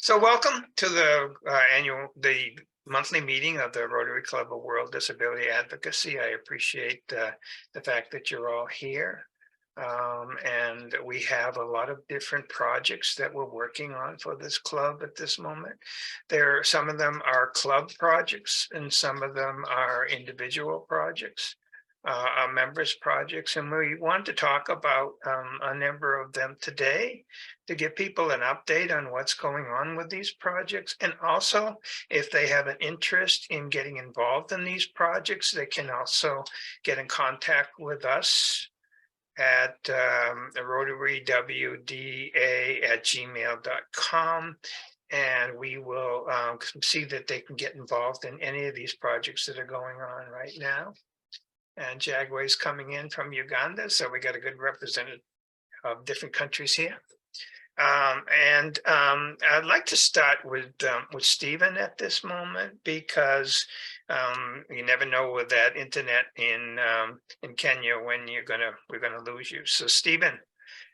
So welcome to the monthly meeting of the Rotary Club of World Disability Advocacy. I appreciate the fact that you're all here. And we have a lot of different projects that we're working on for this club at this moment. Some of them are club projects and some of them are individual projects. Our members projects, and we want to talk about a number of them today to give people an update on what's going on with these projects. And also, if they have an interest in getting involved in these projects, they can also get in contact with us at RotartyWDA@gmail.com. And we will see that they can get involved in any of these projects that are going on right now. And Jagway's coming in from Uganda, so we got a good representative of different countries here. I'd like to start with Stephen at this moment, because you never know with that internet in Kenya when we're gonna lose you. So Stephen,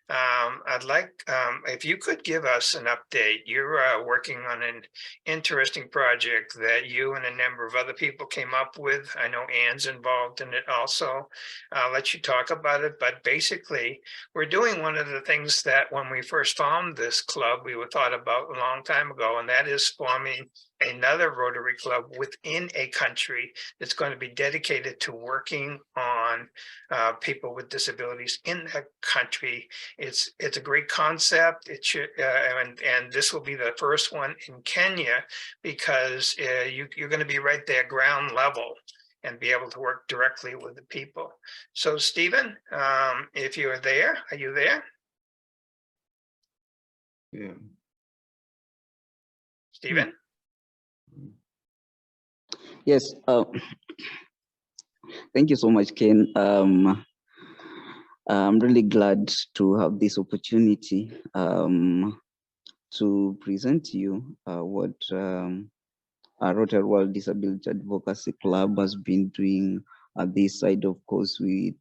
I'd like if you could give us an update. You're working on an interesting project that you and a number of other people came up with. I know Ann's involved in it also. I'll let you talk about it, but basically we're doing one of the things that when we first formed this club, we were thought about a long time ago, and that is forming another Rotary Club within a country that's going to be dedicated to working on people with disabilities in that country. It's a great concept. It should, and this will be the first one in Kenya, because you're going to be right there, ground level, and be able to work directly with the people. So Stephen, if you are there, are you there? Yeah. Stephen? Yes. Thank you so much, Ken. I'm really glad to have this opportunity to present to you what our Rotary World Disability Advocacy Club has been doing this side, of course, with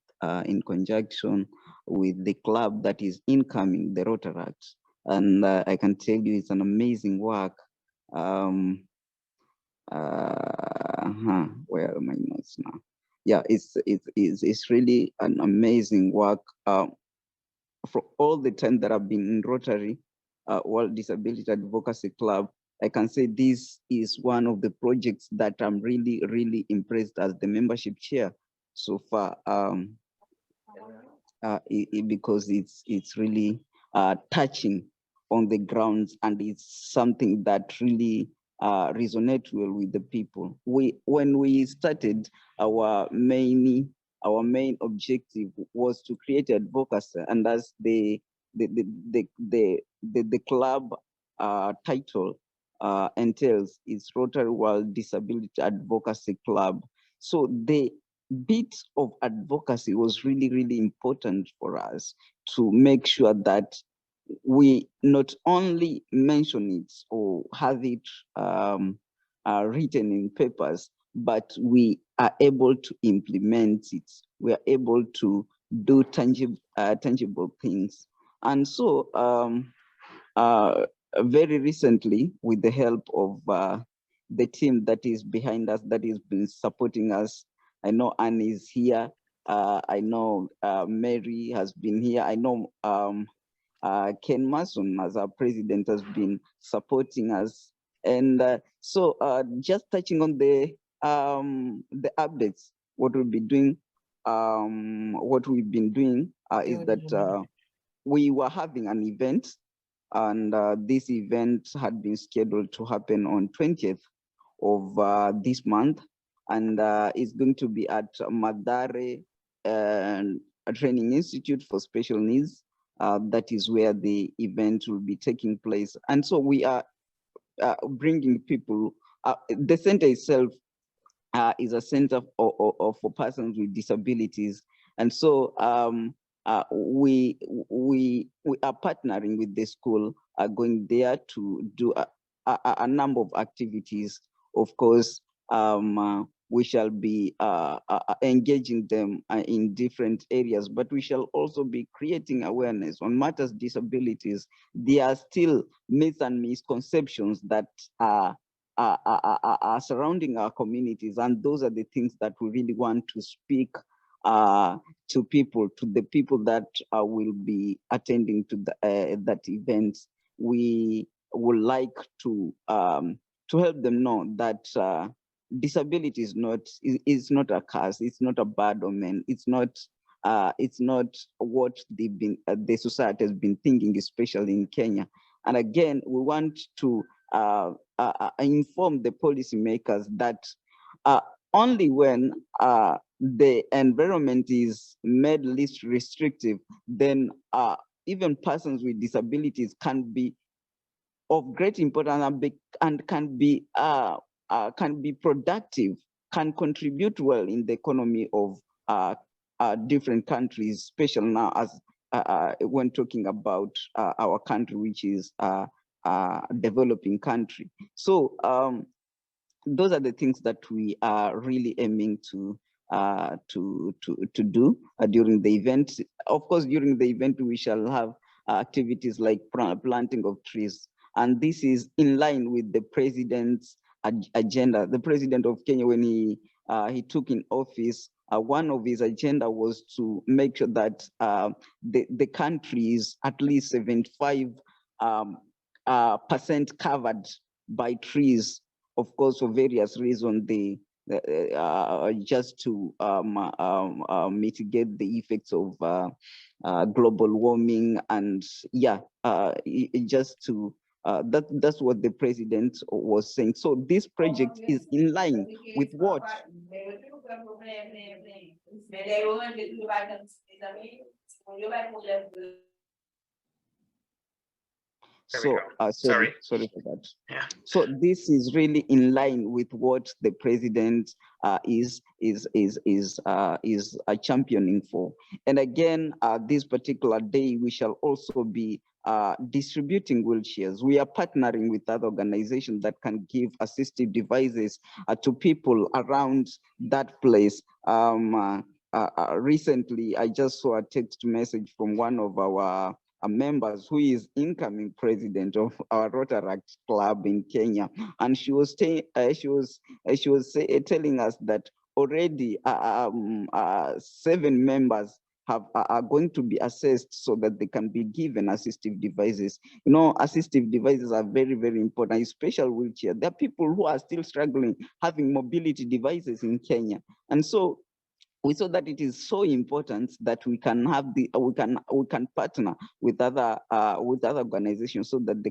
in conjunction with the club that is incoming, the Rotaract. And I can tell you it's an amazing work. Where are my notes now? Yeah, it's really an amazing work. For all the time that I've been in Rotary World Disability Advocacy Club, I can say this is one of the projects that I'm really, really impressed as the membership chair so far, because it's really touching on the grounds, and it's something that really resonate well with the people. When we started, our main objective was to create advocacy, and as the club title entails, is Rotary World Disability Advocacy Club. So the bit of advocacy was really, really important for us to make sure that we not only mention it or have it written in papers, but we are able to implement it. We are able to do tangible things. And so very recently, with the help of the team that is behind us, that has been supporting us, I know Anne is here. I know Mary has been here. I know Ken Mason, as our president, has been supporting us. And so just touching on the updates, what we'll be doing, what we've been doing is that we were having an event, and this event had been scheduled to happen on 20th of this month, and it's going to be at Madare Training Institute for Special Needs. That is where the event will be taking place. And so we are bringing people. The center itself is a center for persons with disabilities. And so we are partnering with the school, going there to do a number of activities. Of course, we shall be engaging them in different areas, but we shall also be creating awareness on matters disabilities. There are still myths and misconceptions that are surrounding our communities, and those are the things that we really want to speak to people, to the people that will be attending to that event. We would like to help them know that disability is not a curse, it's not a bad omen, it's not what the society has been thinking, especially in Kenya. And again, we want to inform the policymakers that only when the environment is made least restrictive, then even persons with disabilities can be of great importance and can be productive, can contribute well in the economy of different countries, especially now as when talking about our country, which is a developing country. So those are the things that we are really aiming to do during the event. Of course, during the event, we shall have activities like planting of trees. And this is in line with the president's agenda. The president of Kenya, when he took in office, one of his agenda was to make sure that the country is at least 75% covered by trees. Of course, for various reasons, just to mitigate the effects of global warming, and just to that's what the president was saying. So this project is in line with what sorry for that. Yeah. So this is really in line with what the president is championing for. And again, this particular day, we shall also be distributing wheelchairs. We are partnering with other organizations that can give assistive devices to people around that place. Recently, I just saw a text message from one of our members who is incoming president of our Rotary club in Kenya, and she was telling us that already 7 members are going to be assessed so that they can be given assistive devices. You know, assistive devices are very, very important, especially wheelchair. There are people who are still struggling having mobility devices in Kenya, and so we saw that it is so important that we can have we can partner with other organizations so that they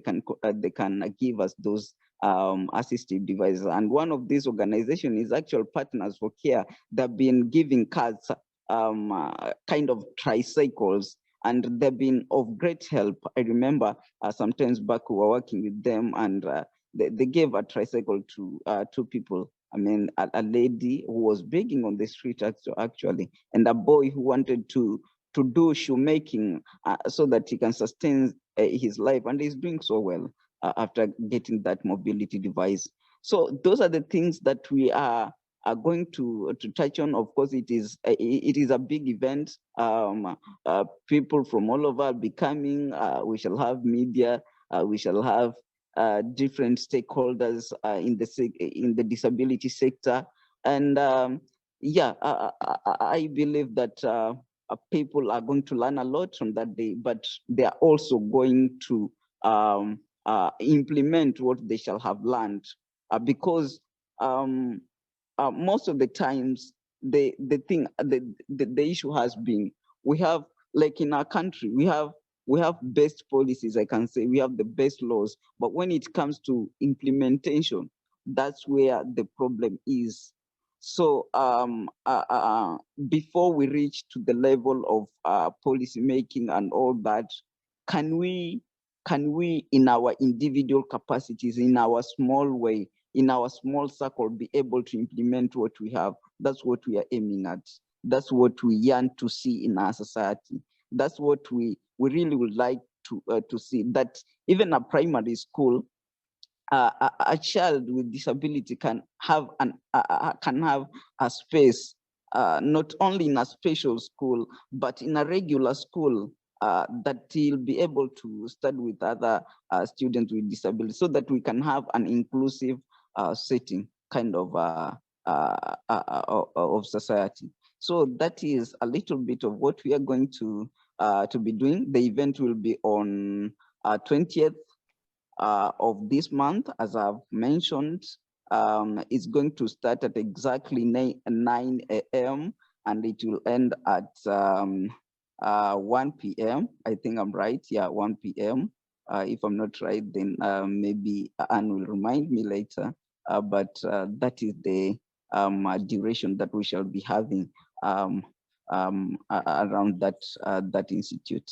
can give us those assistive devices. And one of these organizations is actual Partners for Care. They've been giving cars, kind of tricycles, and they've been of great help. I remember sometimes back we were working with them, and they gave a tricycle to 2 people. I mean, a lady who was begging on the street actually, and a boy who wanted to do shoemaking so that he can sustain his life, and he's doing so well after getting that mobility device. So those are the things that we are going to touch on. Of course, it is a big event. People from all over will be coming. We shall have media. We shall have different stakeholders in the disability sector, and I believe that people are going to learn a lot from that day, but they are also going to implement what they shall have learned, because most of the times the issue has been, we have, like in our country, we have best policies, I can say, we have the best laws, but when it comes to implementation, that's where the problem is. So before we reach to the level of policy making and all that, can we in our individual capacities, in our small way, in our small circle, be able to implement what we have? That's what we are aiming at. That's what we yearn to see in our society. That's what we really would like to see, that even a primary school a child with disability can have a space, not only in a special school, but in a regular school, that he'll be able to study with other students with disability, so that we can have an inclusive setting kind of society. So that is a little bit of what we are going to be doing. The event will be on 20th of this month, as I've mentioned. It's going to start at exactly 9 a.m. and it will end at 1 p.m. I think I'm right. Yeah, 1 p.m. If I'm not right, then maybe Anne will remind me later. But that is the duration that we shall be having around that institute.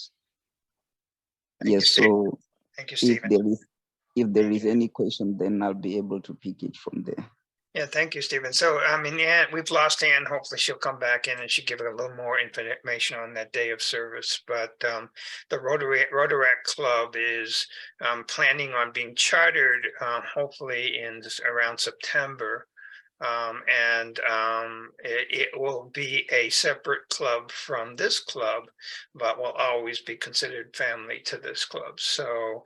Yes. So Thank you, if Stephen. there is any question, then I'll be able to pick it from there. Yeah, thank you, Stephen. So, I mean, yeah, we've lost Anne. Hopefully she'll come back in and she'll give it a little more information on that day of service. But the Rotaract Club is planning on being chartered, hopefully around September. It will be a separate club from this club, but will always be considered family to this club. So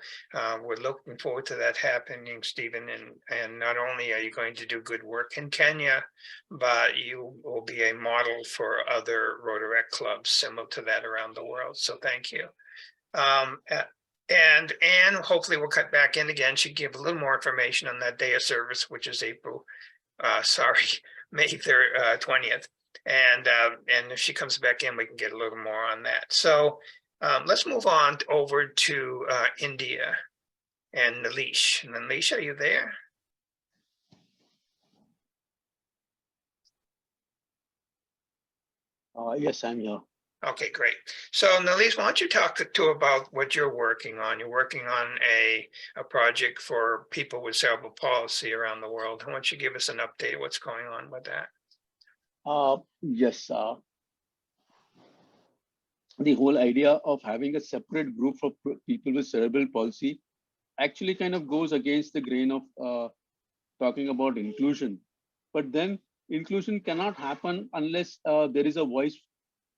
we're looking forward to that happening, Stephen. And not only are you going to do good work in Kenya, but you will be a model for other Rotaract clubs similar to that around the world. So thank you. And Anne, hopefully we'll cut back in again. She'll give a little more information on that day of service, which is May 20th. And if she comes back in, we can get a little more on that. So let's move on over to India and Nalish. Nalish, are you there? Yes, I'm here. Okay, great. So Nalish, why don't you talk to about what you're working on? You're working on a project for people with cerebral palsy around the world. Why don't you give us an update of what's going on with that? Yes. The whole idea of having a separate group for people with cerebral palsy actually kind of goes against the grain of talking about inclusion. But then inclusion cannot happen unless there is a voice.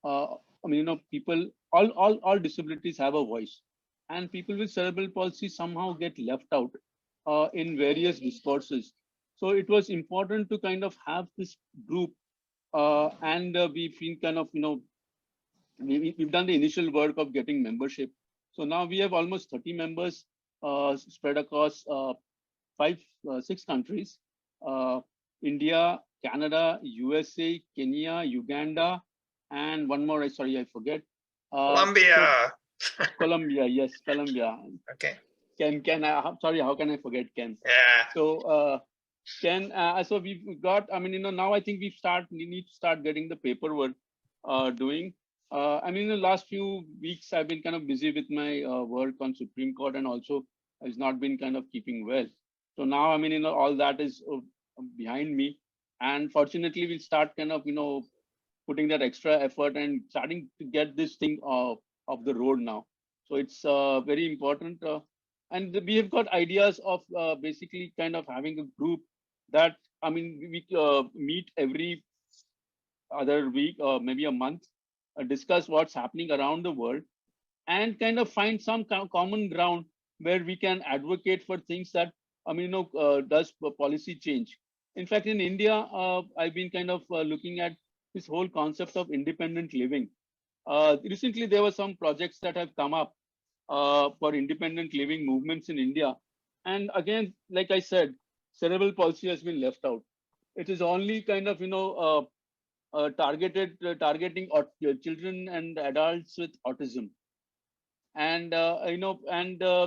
I mean, people, all disabilities have a voice, and people with cerebral palsy somehow get left out in various discourses. So it was important to kind of have this group, and we've been kind of, we've done the initial work of getting membership. So now we have almost 30 members spread across 6 countries: India, Canada, USA, Kenya, Uganda, and one more. Sorry, I forget. Colombia. So, Colombia, yes, Colombia. Okay. Ken, sorry, how can I forget Ken? Yeah. So Ken, so we've got. I mean, now I think we need to start getting the paperwork doing. I mean, in the last few weeks, I've been kind of busy with my work on Supreme Court, and also has not been kind of keeping well. So now, I mean, all that is behind me, and fortunately, we'll start kind of, putting that extra effort and starting to get this thing off the road now. So it's very important, and we have got ideas of basically kind of having a group that, I mean, we meet every other week or maybe a month, discuss what's happening around the world, and kind of find some common ground where we can advocate for things that, I mean, does policy change. In fact, in India, I've been kind of looking at this whole concept of independent living. Recently, there were some projects that have come up for independent living movements in India. And again, like I said, cerebral palsy has been left out. It is only kind of, targeting children and adults with autism, and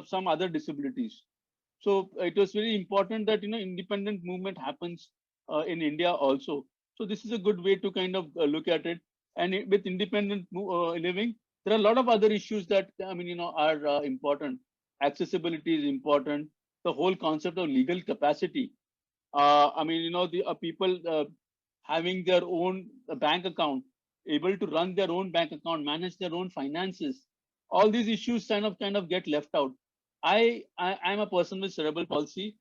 some other disabilities. So it was very important that independent movement happens in India also. So this is a good way to kind of look at it. And with independent living, there are a lot of other issues that, I mean, are important. Accessibility is important. The whole concept of legal capacity. I mean, the people having their own bank account, able to run their own bank account, manage their own finances. All these issues kind of get left out. I'm a person with cerebral palsy,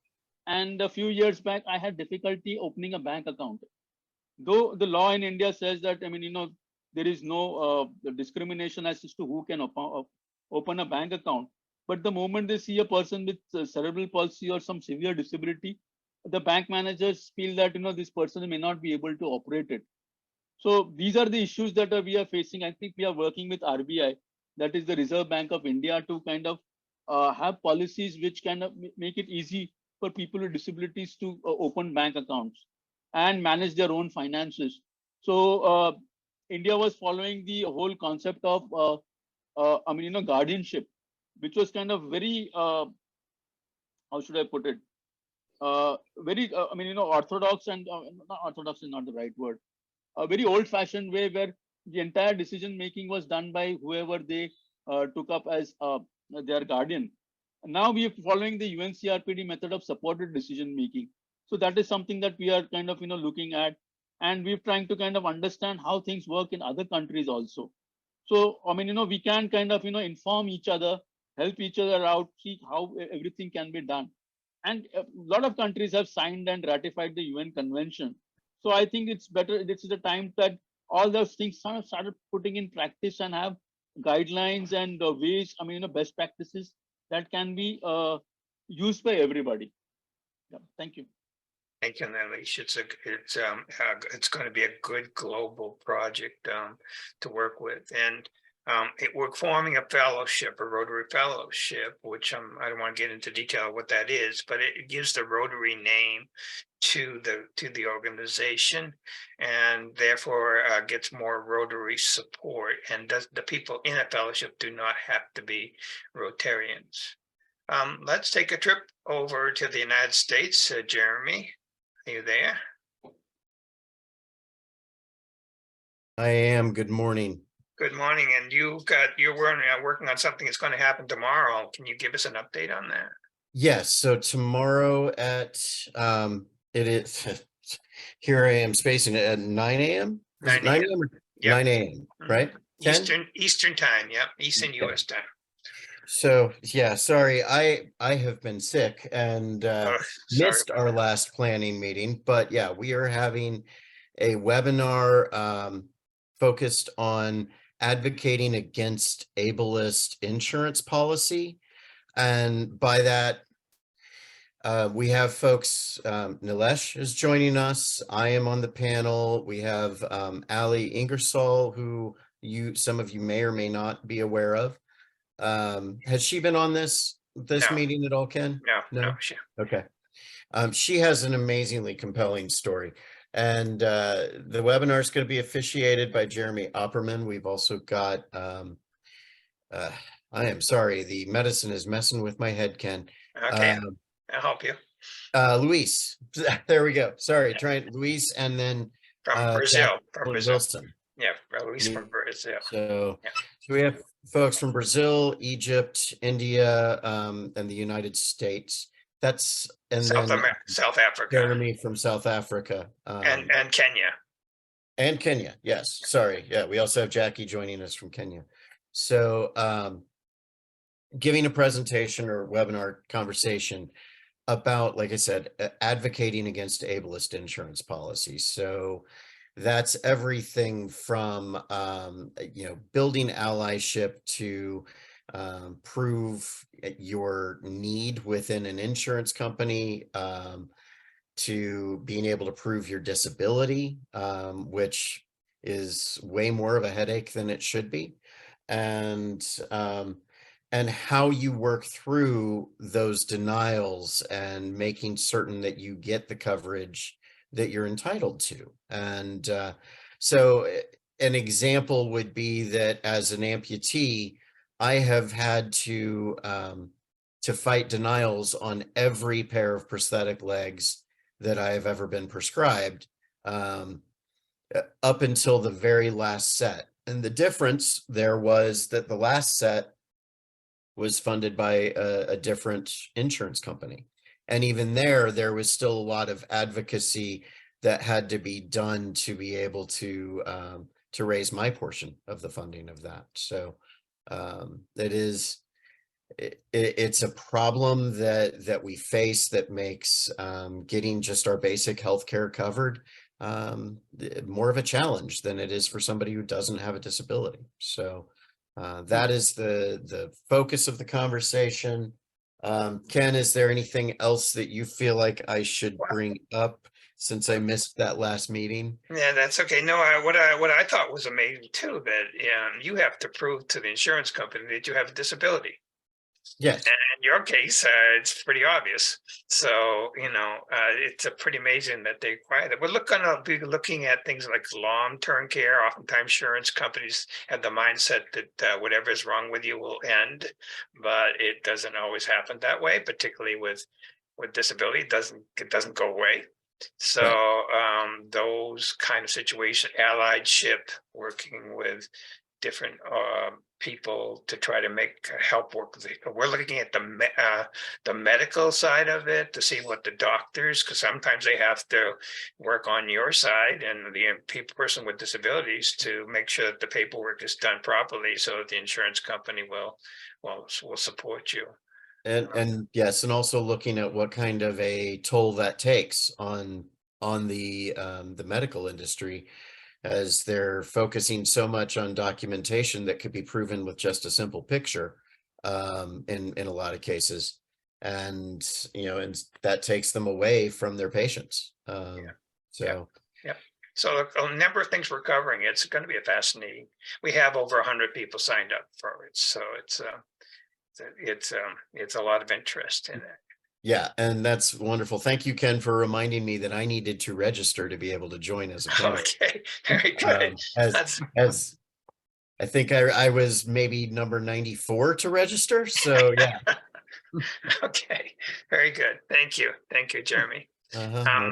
And a few years back, I had difficulty opening a bank account. Though the law in India says that, I mean, there is no discrimination as to who can open a bank account. But the moment they see a person with cerebral palsy or some severe disability, the bank managers feel that, this person may not be able to operate it. So these are the issues that we are facing. I think we are working with RBI, that is the Reserve Bank of India, to kind of have policies which kind of make it easy for people with disabilities to open bank accounts and manage their own finances. So India was following the whole concept of, guardianship, which was kind of very, how should I put it? Very, orthodox and not orthodox is not the right word. A very old-fashioned way where the entire decision making was done by whoever they took up as their guardian. Now we are following the UNCRPD method of supported decision making. So that is something that we are kind of looking at, and we're trying to kind of understand how things work in other countries also. So I mean, we can kind of inform each other, help each other out, see how everything can be done. And a lot of countries have signed and ratified the UN Convention. So I think it's better. This is the time that all those things sort of started putting in practice and have guidelines and ways. I mean, best practices that can be used by everybody. Yeah, thank you. Thank you, Nilesh. It's going to be a good global project to work with, and we're forming a fellowship, a Rotary fellowship, which I don't want to get into detail of what that is, but it gives the Rotary name to the organization, and therefore gets more Rotary support. And the people in a fellowship do not have to be Rotarians. Let's take a trip over to the United States. Jeremy, are you there? I am. Good morning. Good morning. And you're working on something that's going to happen tomorrow. Can you give us an update on that? Yes. So tomorrow at it is here I am spacing it at 9 a.m. 9 a.m. Yep. 9 a.m. Right? 10? Eastern time. Yep. Eastern US time. So yeah, sorry, I have been sick and missed our last planning meeting, but yeah, we are having a webinar focused on advocating against ableist insurance policy. And by that, we have folks, Nilesh is joining us. I am on the panel. We have Ali Ingersoll, who some of you may or may not be aware of. Has she been on this No. meeting at all, Ken? No. Okay. She has an amazingly compelling story. And the webinar is going to be officiated by Jeremy Opperman. We've also got, I am sorry, the medicine is messing with my head, Ken. Okay, I'll help you. Luis, there we go. Sorry, Luis, and then From Brazil. Wilson. Yeah, Luis from Brazil. So we have folks from Brazil, Egypt, India, and the United States. South Africa. Jeremy from South Africa. And Kenya. And Kenya, yes. Sorry. Yeah, we also have Jackie joining us from Kenya. So giving a presentation or webinar conversation about, like I said, advocating against ableist insurance policies. So that's everything from building allyship to prove your need within an insurance company, to being able to prove your disability, which is way more of a headache than it should be, and how you work through those denials and making certain that you get the coverage that you're entitled to. And so an example would be that as an amputee, I have had to fight denials on every pair of prosthetic legs that I have ever been prescribed, up until the very last set. And the difference there was that the last set was funded by a different insurance company. And even there was still a lot of advocacy that had to be done to be able to raise my portion of the funding of that. So it is it's a problem that we face that makes getting just our basic healthcare covered more of a challenge than it is for somebody who doesn't have a disability. So that is the focus of the conversation. Ken, is there anything else that you feel like I should bring up since I missed that last meeting? Yeah, that's okay. No, what I thought was amazing too, that you have to prove to the insurance company that you have a disability. Yes. And in your case, it's pretty obvious. So, it's pretty amazing that they require that. We're going to be looking at things like long-term care. Oftentimes, insurance companies have the mindset that whatever is wrong with you will end, but it doesn't always happen that way, particularly with disability. It doesn't go away. So those kind of situations, alliedship, working with different people to try to make help work. We're looking at the medical side of it to see what the doctors, because sometimes they have to work on your side and the person with disabilities to make sure that the paperwork is done properly, so that the insurance company will support you. And yes, and also looking at what kind of a toll that takes on the medical industry, as they're focusing so much on documentation that could be proven with just a simple picture in a lot of cases, and and that takes them away from their patients. So a number of things we're covering. It's going to be a fascinating. We have over 100 people signed up for it, so it's a lot of interest in it. Yeah, and that's wonderful. Thank you, Ken, for reminding me that I needed to register to be able to join as a panel. Okay, very good. As I think I was maybe number 94 to register. So yeah. Okay, very good. Thank you, Jeremy. My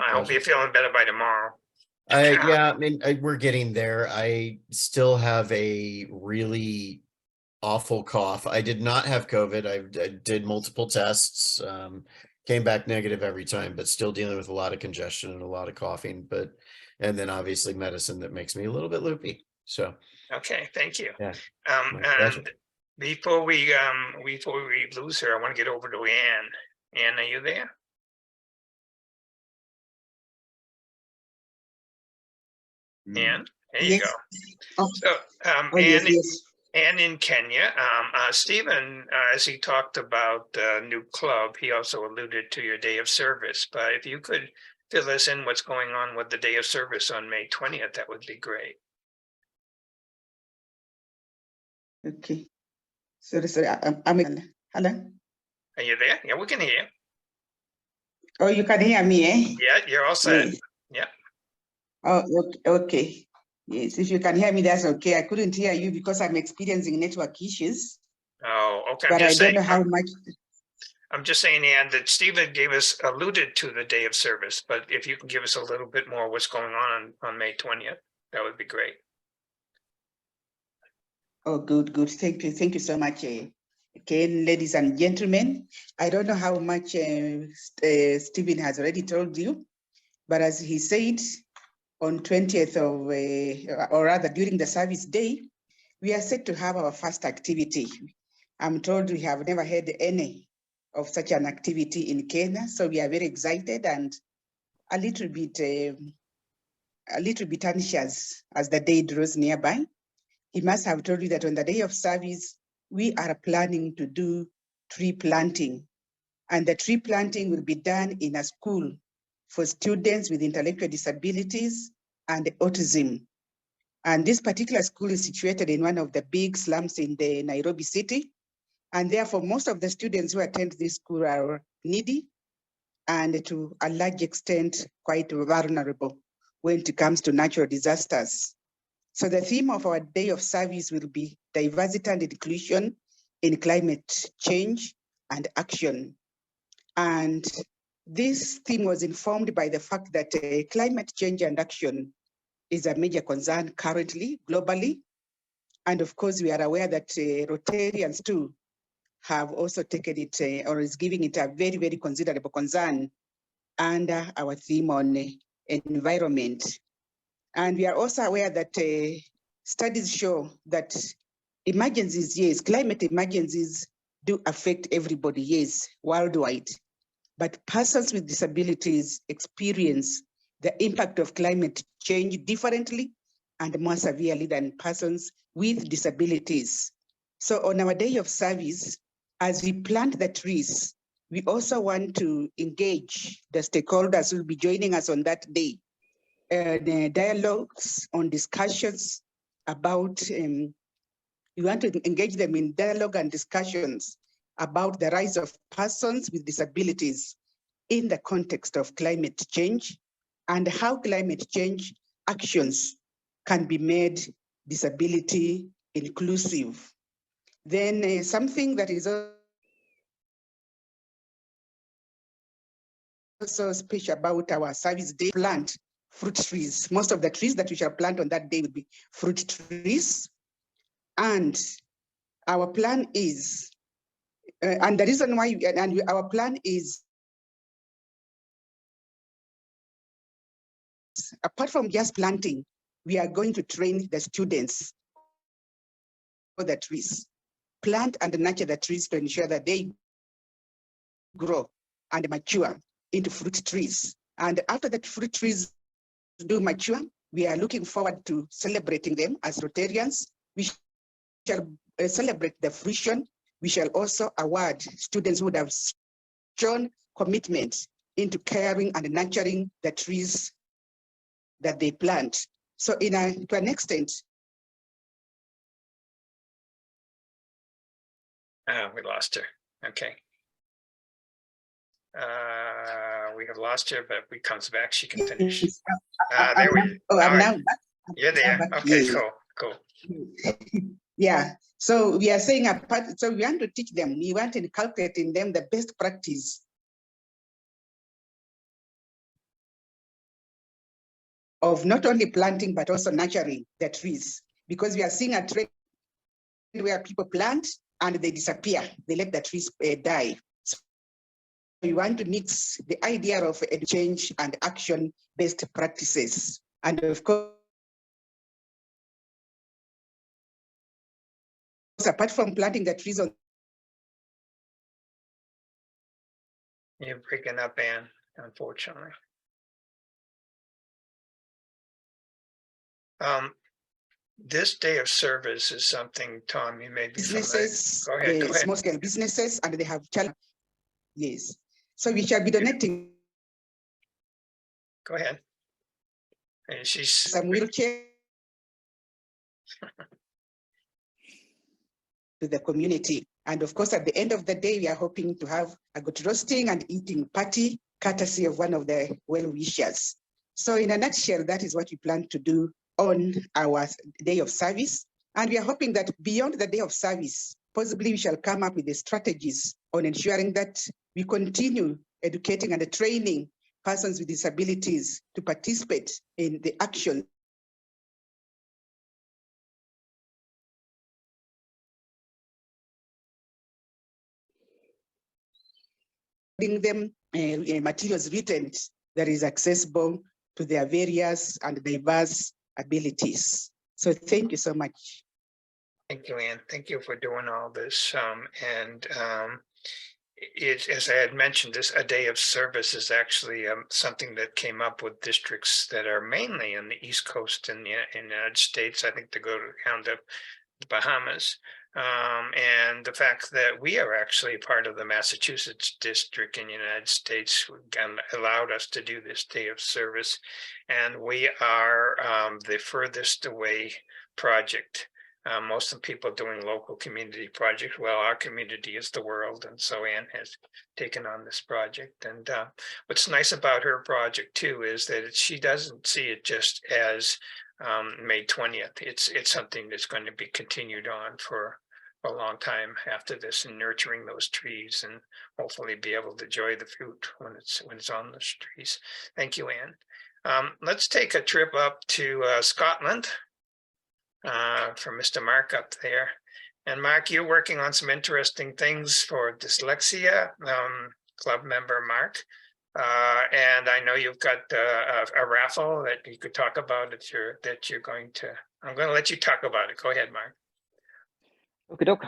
I hope you're feeling better by tomorrow. Yeah, I mean, we're getting there. I still have a really awful cough. I did not have COVID. I did multiple tests, came back negative every time, but still dealing with a lot of congestion and a lot of coughing, and then obviously medicine that makes me a little bit loopy. So okay, thank you. Yeah, and before we lose her, I want to get over to Anne. Anne, are you there? Anne, there you go. Oh. So Anne, yes. And in Kenya, Stephen, as he talked about the new club, he also alluded to your day of service. But if you could fill us in what's going on with the day of service on May 20th, that would be great. Okay. Sorry. I'm hello. Are you there? Yeah, we can hear you. Oh, you can hear me, eh? Yeah, you're all set. Yeah. Oh, okay. Yes, if you can hear me, that's okay. I couldn't hear you because I'm experiencing network issues. Oh, okay. But I don't know how much. I'm just saying, Anne, that Stephen alluded to the day of service, but if you can give us a little bit more what's going on May 20th, that would be great. Oh, good. Thank you so much, Ken, ladies and gentlemen. I don't know how much Stephen has already told you, but as he said, on 20th of, or rather during the service day, we are set to have our first activity. I'm told we have never had any of such an activity in Kenya, so we are very excited and a little bit anxious as the day draws nearby. He must have told you that on the day of service, we are planning to do tree planting, and the tree planting will be done in a school for students with intellectual disabilities and autism. And this particular school is situated in one of the big slums in the Nairobi city. And therefore, most of the students who attend this school are needy and to a large extent, quite vulnerable when it comes to natural disasters. So the theme of our day of service will be diversity and inclusion in climate change and action. And this theme was informed by the fact that climate change and action is a major concern currently, globally. And of course, we are aware that Rotarians too have also taken it or is giving it a very, very considerable concern under our theme on environment. And we are also aware that studies show that emergencies, yes, climate emergencies do affect everybody, yes, worldwide. But persons with disabilities experience the impact of climate change differently and more severely than persons with disabilities. So on our day of service, as we plant the trees, we also want to engage the stakeholders who will be joining us on that day. The dialogues on discussions about, we want to engage them in dialogue and discussions about the rise of persons with disabilities in the context of climate change and how climate change actions can be made disability inclusive. Then something that is also special about our service day, plant fruit trees. Most of the trees that we shall plant on that day will be fruit trees. And our plan is, and the reason why, our plan is, apart from just planting, we are going to train the students for the trees, plant and nurture the trees to ensure that they grow and mature into fruit trees. And after the fruit trees do mature, we are looking forward to celebrating them as Rotarians. We shall celebrate the fruition. We shall also award students who would have shown commitment into caring and nurturing the trees that they plant. So to an extent. We lost her. Okay. We have lost her, but we comes back, she can finish. There we go. I'm now back. You're there. Okay, Yeah. cool. Yeah. So we are saying so we want to teach them, we want to inculcate in them the best practice of not only planting, but also nurturing the trees. Because we are seeing a trend where people plant and they disappear. They let the trees die. So we want to mix the idea of change and action-based practices. And of course, apart from planting the trees on. You're breaking up, Anne, unfortunately. This day of service is something, Tom, you may be businesses, Go ahead. small scale businesses, and they have challenges. Yes. So we shall be donating. Go ahead. And she's some wheelchair to the community. And of course, at the end of the day, we are hoping to have a good roasting and eating party, courtesy of one of the well-wishers. So in a nutshell, that is what we plan to do on our day of service. And we are hoping that beyond the day of service, possibly we shall come up with the strategies on ensuring that we continue educating and training persons with disabilities to participate in the action them materials written that is accessible to their various and diverse abilities. So thank you so much. Thank you, Anne. Thank you for doing all this. As I had mentioned, a day of service is actually something that came up with districts that are mainly in the East Coast in the United States. I think they go down to the Bahamas. And the fact that we are actually part of the Massachusetts district in the United States allowed us to do this day of service. And we are the furthest away project. Most of the people doing local community projects. Well, our community is the world. And so Anne has taken on this project. And what's nice about her project too, is that she doesn't see it just as May 20th. It's something that's going to be continued on for a long time after this, and nurturing those trees and hopefully be able to enjoy the fruit when it's on those trees. Thank you, Anne. Let's take a trip up to Scotland for Mr. Mark up there. And Mark, you're working on some interesting things for dyslexia, club member Mark. And I know you've got a raffle that you could talk about that you're going to. I'm going to let you talk about it. Go ahead, Mark. Okay, Doc.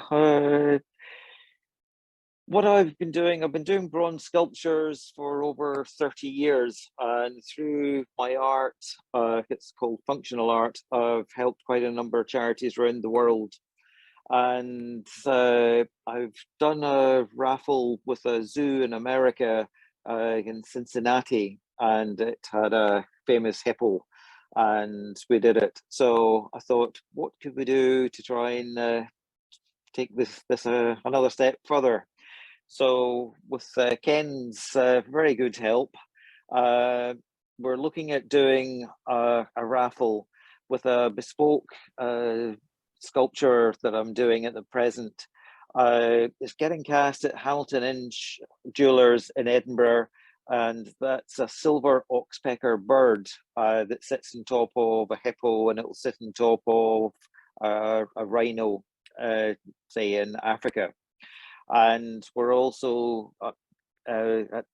what I've been doing bronze sculptures for over 30 years, and through my art, it's called functional art, I've helped quite a number of charities around the world. And I've done a raffle with a zoo in America in Cincinnati, and it had a famous hippo, and we did it. So I thought, what could we do to try and take this another step further? So with Ken's very good help, we're looking at doing a raffle with a bespoke sculpture that I'm doing at the present. It's getting cast at Hamilton Inch Jewelers in Edinburgh, and that's a silver oxpecker bird that sits on top of a hippo, and it will sit on top of a rhino, say in Africa. And we're also at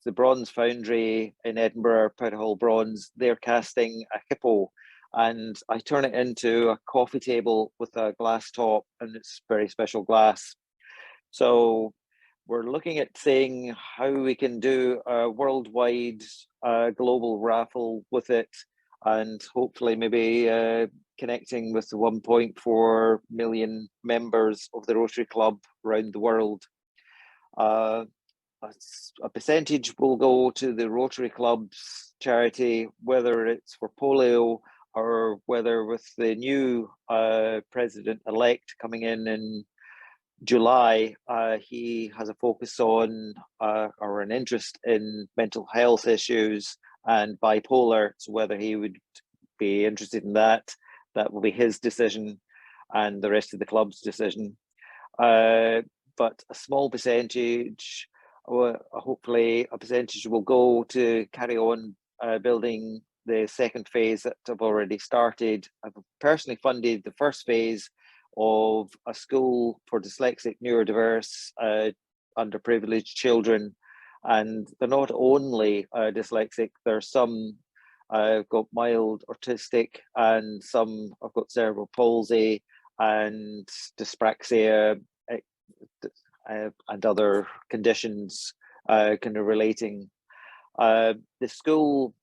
the Bronze Foundry in Edinburgh, Powder Hall Bronze, they're casting a hippo, and I turn it into a coffee table with a glass top, and it's very special glass. So we're looking at seeing how we can do a worldwide global raffle with it, and hopefully maybe connecting with the 1.4 million members of the Rotary Club around the world. A percentage will go to the Rotary Club's charity, whether it's for polio or whether with the new president-elect coming in July, he has a focus on or an interest in mental health issues and bipolar. So whether he would be interested in that will be his decision and the rest of the club's decision. But a small percentage, hopefully a percentage, will go to carry on building the second phase that I've already started. I've personally funded the first phase of a school for dyslexic, neurodiverse, underprivileged children. And they're not only dyslexic, there's some got mild autistic, and some have got cerebral palsy and dyspraxia, and other conditions kind of relating. The school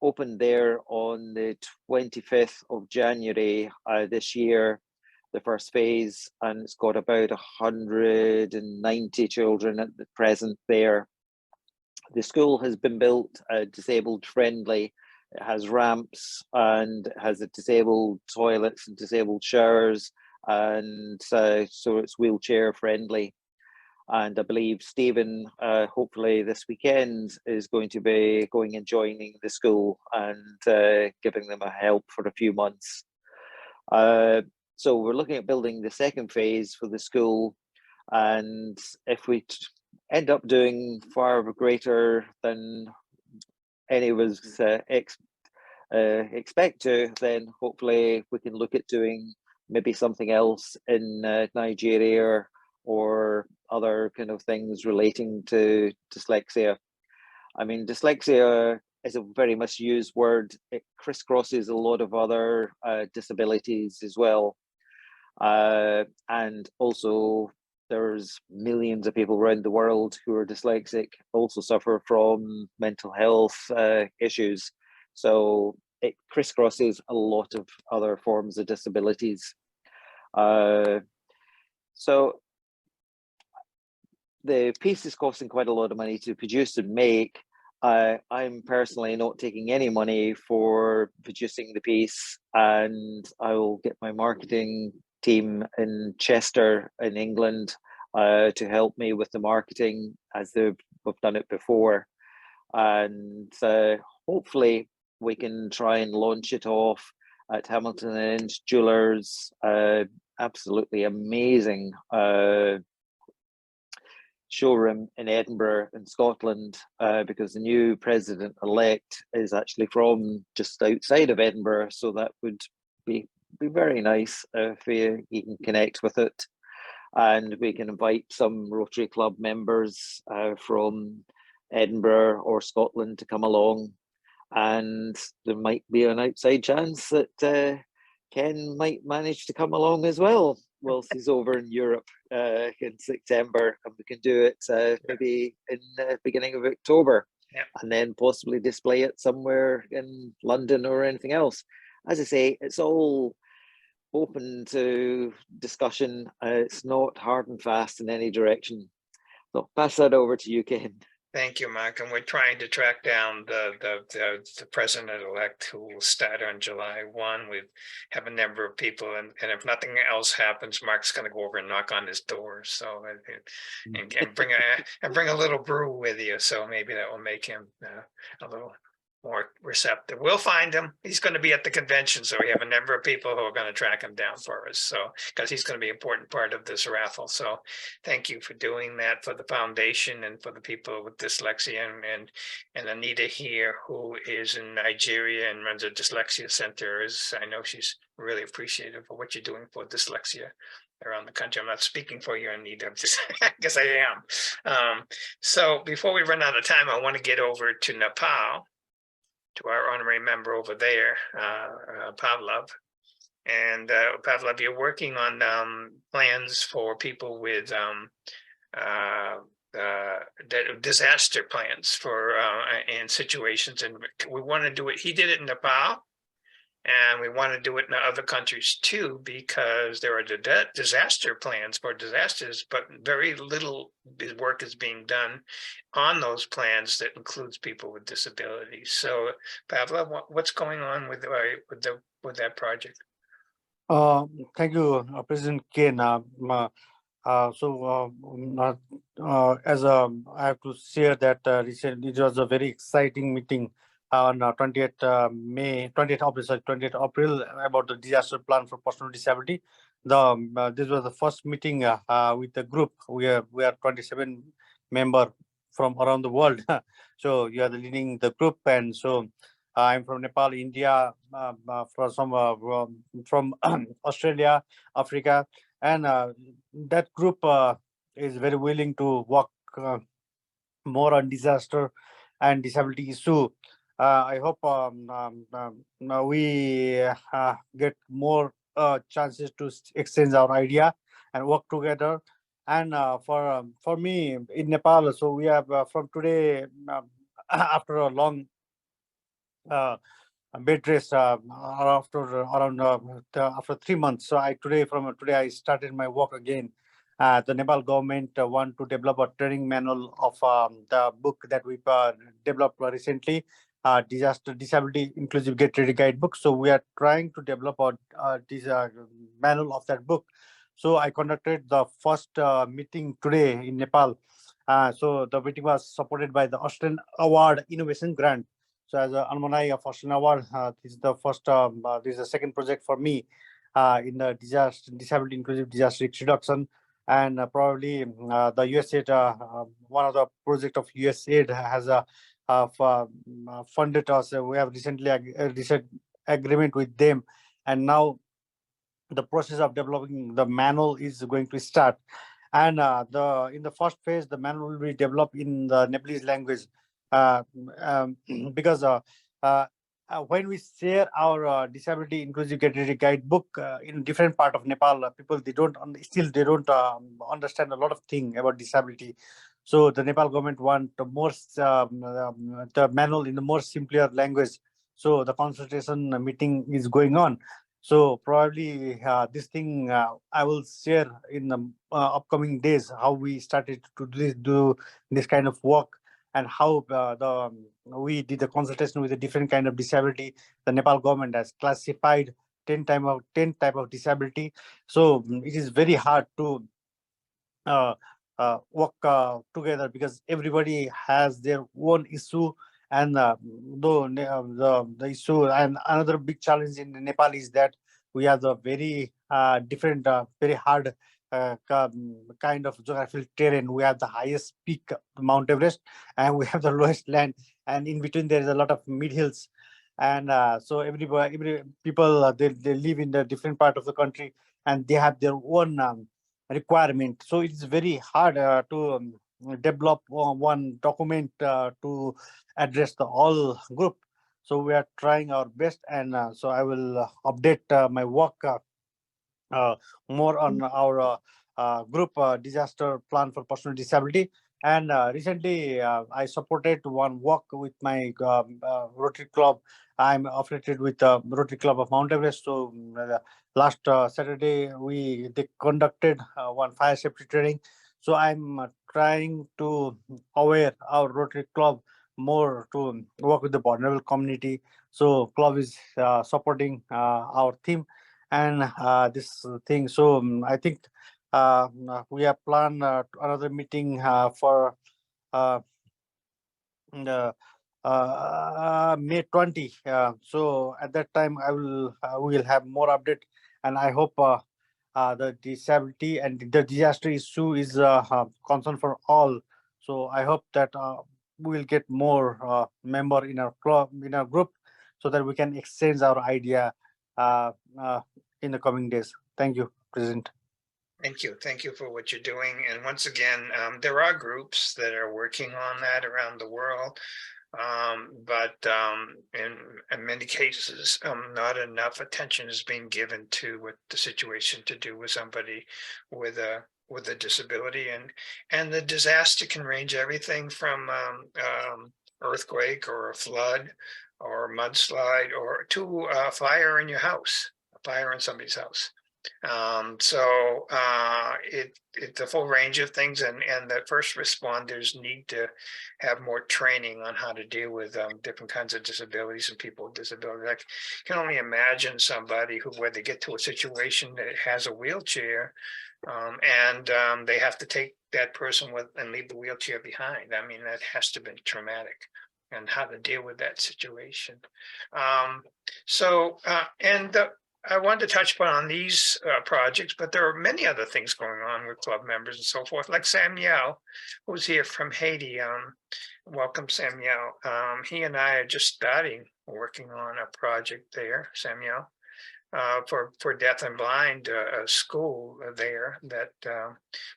opened there on the 25th of January this year, the first phase, and it's got about 190 children at the present there. The school has been built disabled friendly. It has ramps, and it has a disabled toilets and disabled showers, and so it's wheelchair friendly. And I believe Stephen, hopefully this weekend, is going to be going and joining the school and giving them a help for a few months. So we're looking at building the second phase for the school, and if we end up doing far greater than any of us expect to, then hopefully we can look at doing maybe something else in Nigeria or other kind of things relating to dyslexia. I mean, dyslexia is a very misused word. It crisscrosses a lot of other disabilities as well. And also there's millions of people around the world who are dyslexic, also suffer from mental health issues. So it crisscrosses a lot of other forms of disabilities. So the piece is costing quite a lot of money to produce and make. I'm personally not taking any money for producing the piece, and I will get my marketing team in Chester in England to help me with the marketing, as we've done it before. And hopefully we can try and launch it off at Hamilton Inch Jewelers. Absolutely amazing showroom in Edinburgh in Scotland, because the new president-elect is actually from just outside of Edinburgh, so that would be very nice if you can connect with it. And we can invite some Rotary Club members from Edinburgh or Scotland to come along, and there might be an outside chance that Ken might manage to come along as well. whilst he's over in Europe in September, and we can do it maybe in the beginning of October, and then possibly display it somewhere in London or anything else. As I say, it's all open to discussion. It's not hard and fast in any direction. So pass that over to you, Ken. Thank you, Mark. And we're trying to track down the president-elect who will start on July 1. We have a number of people, and if nothing else happens, Mark's going to go over and knock on his door. So and bring a little brew with you. So maybe that will make him a little more receptive. We'll find him. He's going to be at the convention, so we have a number of people who are going to track him down for us. So because he's going to be an important part of this raffle. So thank you for doing that for the foundation and for the people with dyslexia, and Anita here, who is in Nigeria and runs a dyslexia center. I know she's really appreciative of what you're doing for dyslexia around the country. I'm not speaking for you, Anita. I'm just, I guess I am. So before we run out of time, I want to get over to Nepal, to our honorary member over there, Pavlov. And Pavlov, you're working on plans for people with disaster plans for in situations, and we want to do it. He did it in Nepal, and we want to do it in other countries too, because there are disaster plans for disasters, but very little work is being done on those plans that includes people with disabilities. So, Pavlov, what's going on with that project? Thank you, President Ken. As I have to share that recently it was a very exciting meeting on 20th April about the disaster plan for personal with disability. This was the first meeting with the group. We are 27 members from around the world. So you are leading the group, and so I'm from Nepal, India, from Australia, Africa, and that group is very willing to work more on disaster and disability issue. I hope we get more chances to exchange our idea and work together. And for me in Nepal, so we have from today, after a long bed rest, after 3 months. So from today I started my work again. The Nepal government want to develop a training manual of the book that we developed recently, Disability Inclusive Get Ready Guidebook. So we are trying to develop this manual of that book. So I conducted the first meeting today in Nepal. So the meeting was supported by the Australian Award Innovation Grant. So as an alumni of Australian Award, this is the first, this is the second project for me in the disability inclusive disaster risk reduction. And probably the USAID, one of the project of USAID has funded us. We have recently reached agreement with them, and now the process of developing the manual is going to start. And in the first phase, the manual will be developed in the Nepalese language, because when we share our disability inclusive category guidebook in different part of Nepal, people they don't understand a lot of things about disability. So the Nepal government want more the manual in the more simpler language. So the consultation meeting is going on. So probably this thing I will share in the upcoming days, how we started to do this kind of work, and how we did the consultation with a different kind of disability. The Nepal government has classified 10 type of disability. So it is very hard to work together, because everybody has their own issue. And the issue, and another big challenge in Nepal is that we have the very different, very hard kind of geographical terrain. We have the highest peak, Mount Everest, and we have the lowest land, and in between there is a lot of mid hills. And so every people they live in the different part of the country, and they have their own requirement. So it's very hard to develop one document to address the all group. So we are trying our best, and so I will update my work more on our group disaster plan for personal disability. And recently, I supported one walk with my Rotary Club. I'm affiliated with Rotary Club of Mount Everest. So last Saturday, they conducted one fire safety training. So I'm trying to aware our Rotary Club more to work with the vulnerable community. So club is supporting our team and this thing. So I think we have planned another meeting for the May 20. So at that time, we will have more update, and I hope the disability and the disaster issue is concern for all. So I hope that we will get more member in our club, in our group, so that we can exchange our idea in the coming days. Thank you, President. Thank you. Thank you for what you're doing. And once again, there are groups that are working on that around the world. But in many cases, not enough attention is being given to what the situation to do with somebody with a disability, and the disaster can range everything from earthquake or a flood or a mudslide or to a fire in your house, a fire in somebody's house. So it's a full range of things, and the first responders need to have more training on how to deal with different kinds of disabilities and people with disabilities. I can only imagine somebody where they get to a situation that has a wheelchair, and they have to take that person with and leave the wheelchair behind. I mean, that has to be traumatic, and how to deal with that situation. I wanted to touch upon these projects, but there are many other things going on with club members and so forth, like Samuel, who's here from Haiti. Welcome, Samuel. He and I are just starting working on a project there, Samuel, for deaf and blind, a school there that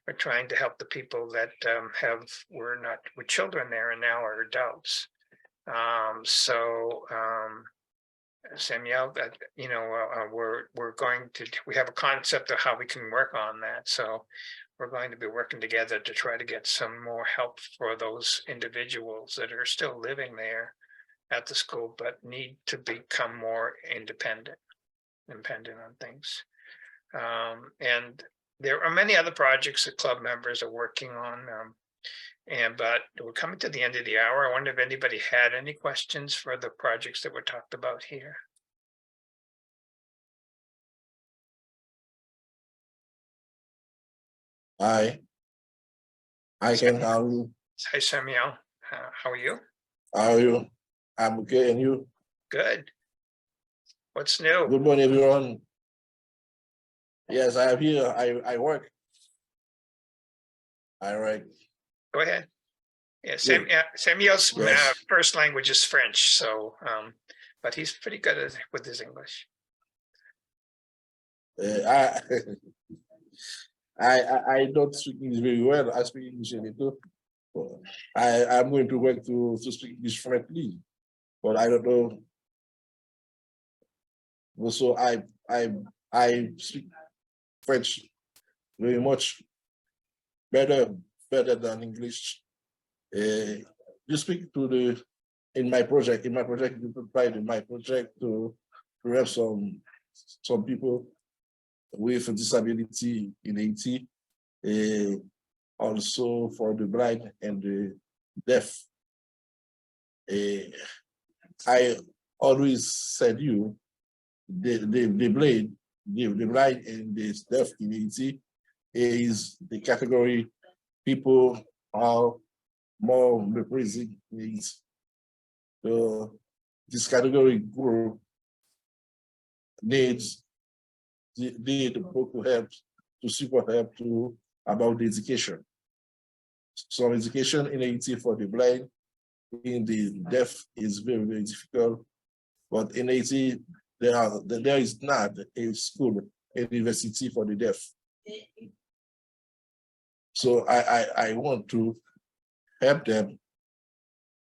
we're trying to help the people that were children there and now are adults. Samuel, that we have a concept of how we can work on that. So we're going to be working together to try to get some more help for those individuals that are still living there at the school, but need to become more independent on things. And there are many other projects that club members are working on. But we're coming to the end of the hour. I wonder if anybody had any questions for the projects that were talked about here. Hi. I can help you. Hi, Samuel. How are you? How are you? I'm okay, and you? Good. What's new? Good morning, everyone. Yes, I am here. I work. All right. Go ahead. Yeah, Samuel's Yes. first language is French, so but he's pretty good with his English. I don't speak English very well. I speak English a little. I'm going to work to speak English fluently, but I don't know. So I speak French very much better than English. You speak to in my project. In my project, you provide in my project to help some people with a disability in Haiti, also for the blind and the deaf. I always said the blind and the deaf in Haiti is the category people are more represented. So this category group needs help to support help to about the education. So education in Haiti for the blind, in the deaf is very, very difficult. But in Haiti, there is not a school, a university for the deaf. So I want to help them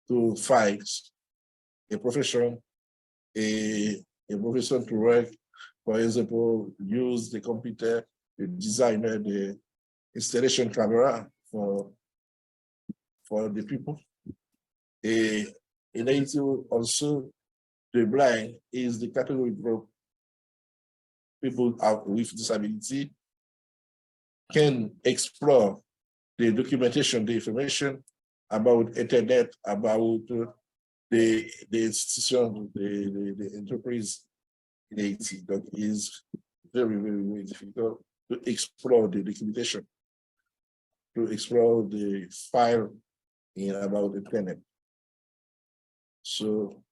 to find a profession, a profession to work for example, use the computer, the designer, the installation camera for the people. In Haiti also, the blind is the category group people out with disability can explore the documentation, the information about internet, about the institution, the enterprise in Haiti. That is very, very, very difficult to explore the documentation, to explore the file about the internet. So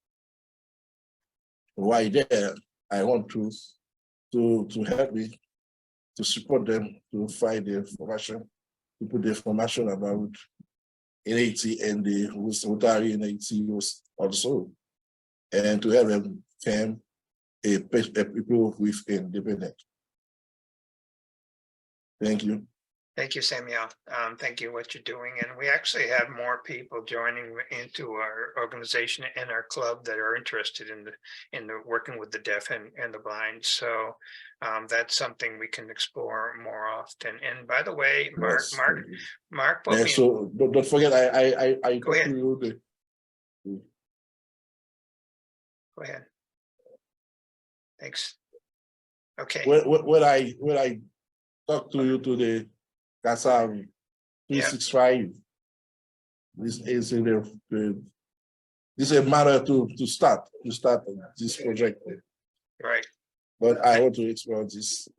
why there, I want to help me to support them to find the information, to put the information about NAT and the Rotary NAT also, and to have them become a people with independent. Thank you. Thank you, Samuel. Thank you what you're doing. And we actually have more people joining into our organization and our club that are interested in the working with the deaf and the blind. So that's something we can explore more often. And by the way, Mark, put me so don't forget, I Go ahead. to you Go ahead. Thanks. Okay. when I talk to you to the Kasari 365, this is a matter to start this project. Right. But I want to explore this.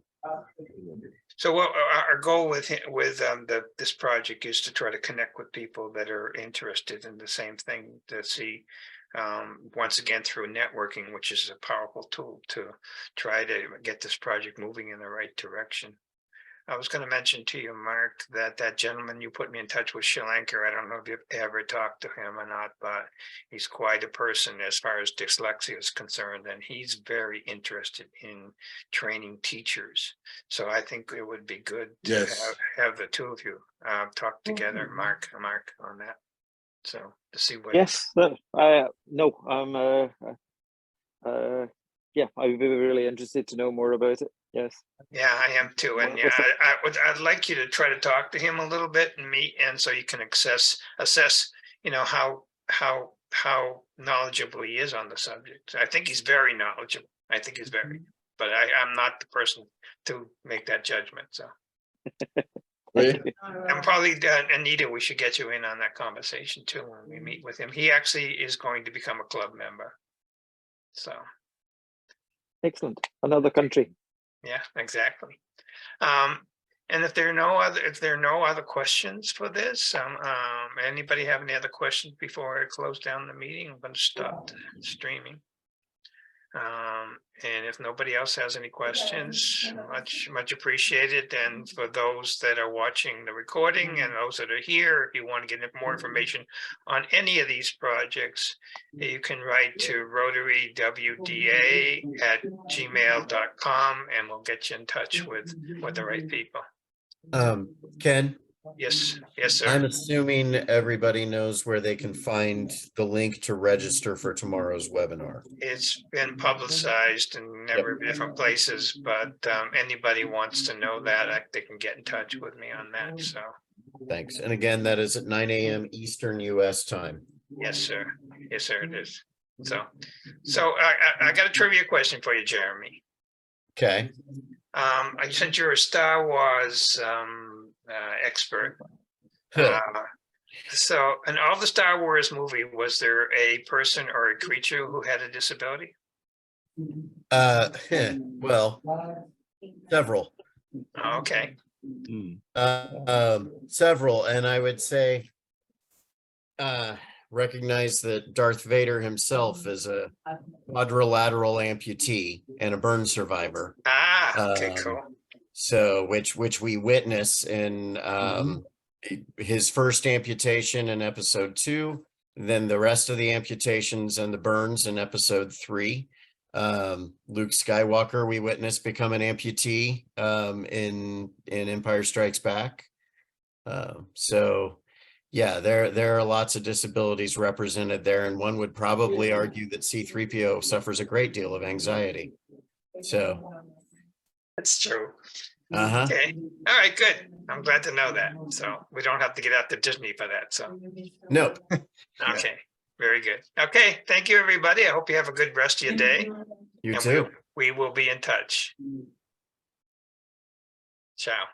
So what our goal with this project is to try to connect with people that are interested in the same thing, to see once again through networking, which is a powerful tool to try to get this project moving in the right direction. I was going to mention to you, Mark, that gentleman you put me in touch with, Sri Lanka. I don't know if you've ever talked to him or not, but he's quite a person as far as dyslexia is concerned, and he's very interested in training teachers. So I think it would be good to have the two of you talk together, Mark, on that. So to see what. Yes, no, yeah, I would be really interested to know more about it. Yes. Yeah, I am too, and yeah, I'd like you to try to talk to him a little bit and meet, and so you can assess, you know, how knowledgeable he is on the subject. I think he's very knowledgeable. I think he's very, but I'm not the person to make that judgment. So, and probably Anita, we should get you in on that conversation too when we meet with him. He actually is going to become a club member. So. Excellent. Another country. Yeah, exactly. And if there are no other questions for this, anybody have any other questions before I close down the meeting? I'm going to stop the streaming. And if nobody else has any questions, much appreciated. And for those that are watching the recording and those that are here, if you want to get more information on any of these projects, you can write to RotartyWDA@gmail.com, and we'll get you in touch with the right people. Ken? Yes, sir. I'm assuming everybody knows where they can find the link to register for tomorrow's webinar. It's been publicized in different places, but anybody wants to know that, they can get in touch with me on that. So thanks. And again, that is at 9 a.m. Eastern US time. Yes, sir. Yes, sir, it is. So I got a trivia question for you, Jeremy. Okay. Since you're a Star Wars expert, so in all the Star Wars movie, was there a person or a creature who had a disability? Well, several. Okay. Several, and I would say recognize that Darth Vader himself is a quadrilateral amputee and a burn survivor. Okay, cool. So which we witness in his first amputation in episode 2, then the rest of the amputations and the burns in episode 3. Luke Skywalker we witnessed become an amputee in Empire Strikes Back. So yeah, there are lots of disabilities represented there, and one would probably argue that C-3PO suffers a great deal of anxiety. So, That's true. uh-huh. Okay. All right, good. I'm glad to know that. So we don't have to get out to Disney for that. So, Nope. okay. Very good. Okay. Thank you, everybody. I hope you have a good rest of your day. You And too. we will be in touch. Ciao.